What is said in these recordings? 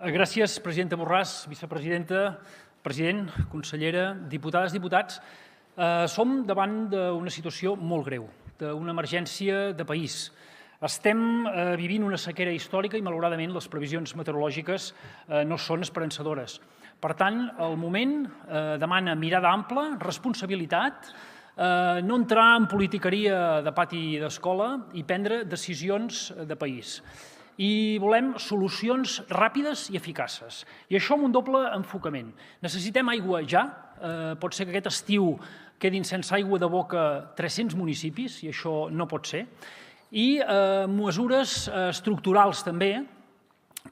Gràcies, presidenta Borràs, vicepresidenta, president, consellera, diputades, diputats. Som davant d'una situació molt greu, d'una emergència de país. Estem vivint una sequera històrica i, malauradament, les previsions meteorològiques no són esperançadores. Per tant, el moment demana mirada ampla, responsabilitat, no entrar en politiqueria de pati d'escola i prendre decisions de país. I volem solucions ràpides i eficaces. I això amb un doble enfocament. Necessitem aigua ja. Pot ser que aquest estiu quedin sense aigua de boca 300 municipis, i això no pot ser. I mesures estructurals també,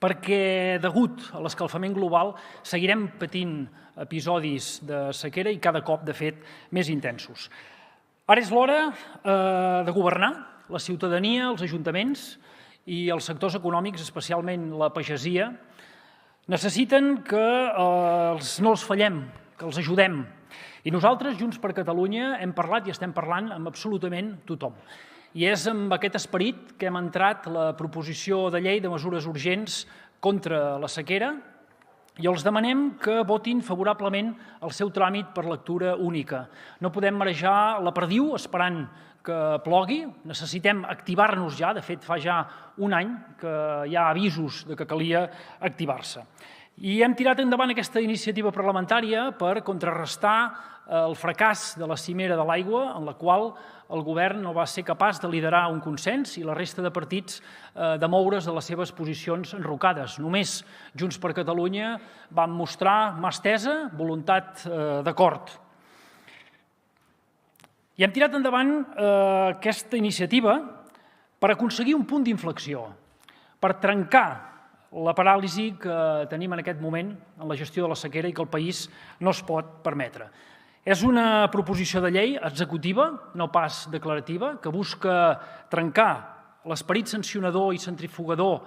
perquè degut a l'escalfament global seguirem patint episodis de sequera i cada cop, de fet, més intensos. Ara és l'hora de governar. La ciutadania, els ajuntaments i els sectors econòmics, especialment la pagesia, necessiten que no els fallem, que els ajudem. I nosaltres, Junts per Catalunya, hem parlat i estem parlant amb absolutament tothom. I és amb aquest esperit que hem entrat la proposició de llei de mesures urgents contra la sequera i els demanem que votin favorablement el seu tràmit per lectura única. No podem marejar la perdiu esperant que plogui, necessitem activar-nos ja, de fet fa ja un any que hi ha avisos que calia activar-se. I hem tirat endavant aquesta iniciativa parlamentària per contrarrestar el fracàs de la cimera de l'aigua, en la qual el govern no va ser capaç de liderar un consens i la resta de partits de moure's de les seves posicions enrocades. Només Junts per Catalunya vam mostrar mà estesa, voluntat d'acord. I hem tirat endavant aquesta iniciativa per aconseguir un punt d'inflexió, per trencar la paràlisi que tenim en aquest moment en la gestió de la sequera i que el país no es pot permetre. És una proposició de llei executiva, no pas declarativa, que busca trencar l'esperit sancionador i centrifugador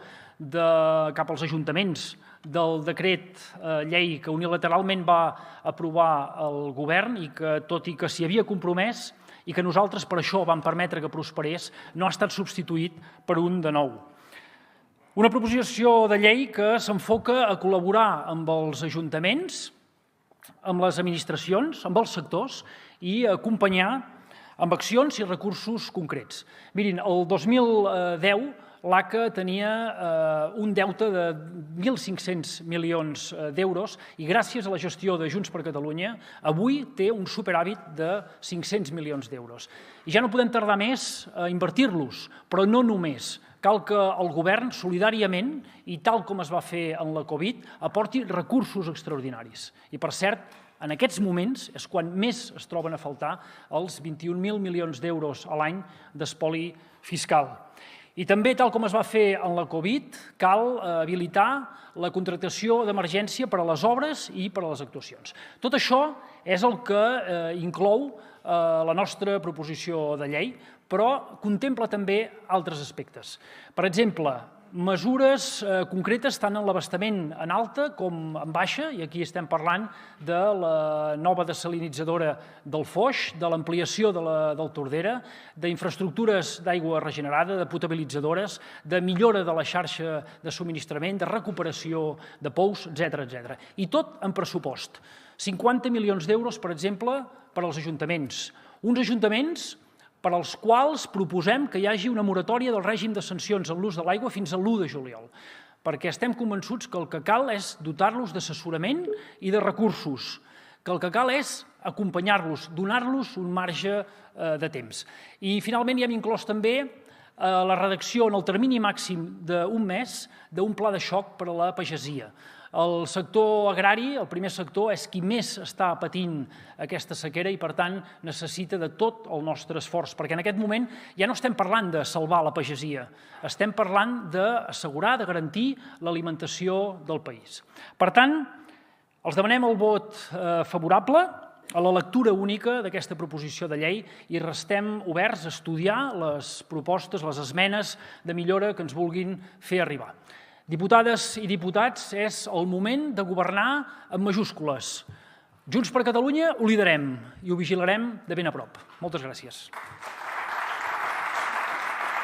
cap als ajuntaments del decret llei que unilateralment va aprovar el govern i que, tot i que s'hi havia compromès i que nosaltres per això vam permetre que prosperés, no ha estat substituït per un de nou. Una proposició de llei que s'enfoca a col·laborar amb els ajuntaments, amb les administracions, amb els sectors i a acompanyar amb accions i recursos concrets. Mirin, el 2010 l'ACA tenia un deute de 1.500 milions d'euros i gràcies a la gestió de Junts per Catalunya avui té un superàvit de 500 milions d'euros. I ja no podem tardar més a invertir-los, però no només. Cal que el govern solidàriament, i tal com es va fer en la Covid, aporti recursos extraordinaris. I per cert, en aquests moments és quan més es troben a faltar els 21.000 milions d'euros a l'any d'espoli fiscal. I també, tal com es va fer en la Covid, cal habilitar la contractació d'emergència per a les obres i per a les actuacions. Tot això és el que inclou la nostra proposició de llei, però contempla també altres aspectes. Per exemple, mesures concretes tant en l'abastament en alta com en baixa, i aquí estem parlant de la nova desalinitzadora del Foix, de l'ampliació del Tordera, d'infraestructures d'aigua regenerada, de potabilitzadores, de millora de la xarxa de subministrament, de recuperació de pous, etc. I tot en pressupost. 50 milions d'euros, per exemple, per als ajuntaments. Uns ajuntaments per als quals proposem que hi hagi una moratòria del règim de sancions en l'ús de l'aigua fins a l'1 de juliol, perquè estem convençuts que el que cal és dotar-los d'assessorament i de recursos, que el que cal és acompanyar-los, donar-los un marge de temps. I finalment hi hem inclòs també la redacció en el termini màxim d'un mes d'un pla de xoc per a la pagesia. El sector agrari, el primer sector, és qui més està patint aquesta sequera i, per tant, necessita de tot el nostre esforç, perquè en aquest moment ja no estem parlant de salvar la pagesia, estem parlant d'assegurar, de garantir l'alimentació del país. Per tant, els demanem el vot favorable a la lectura única d'aquesta proposició de llei i restem oberts a estudiar les propostes, les esmenes de millora que ens vulguin fer arribar. Diputades i diputats, és el moment de governar amb majúscules. Junts per Catalunya ho liderem i ho vigilarem de ben a prop. Moltes gràcies.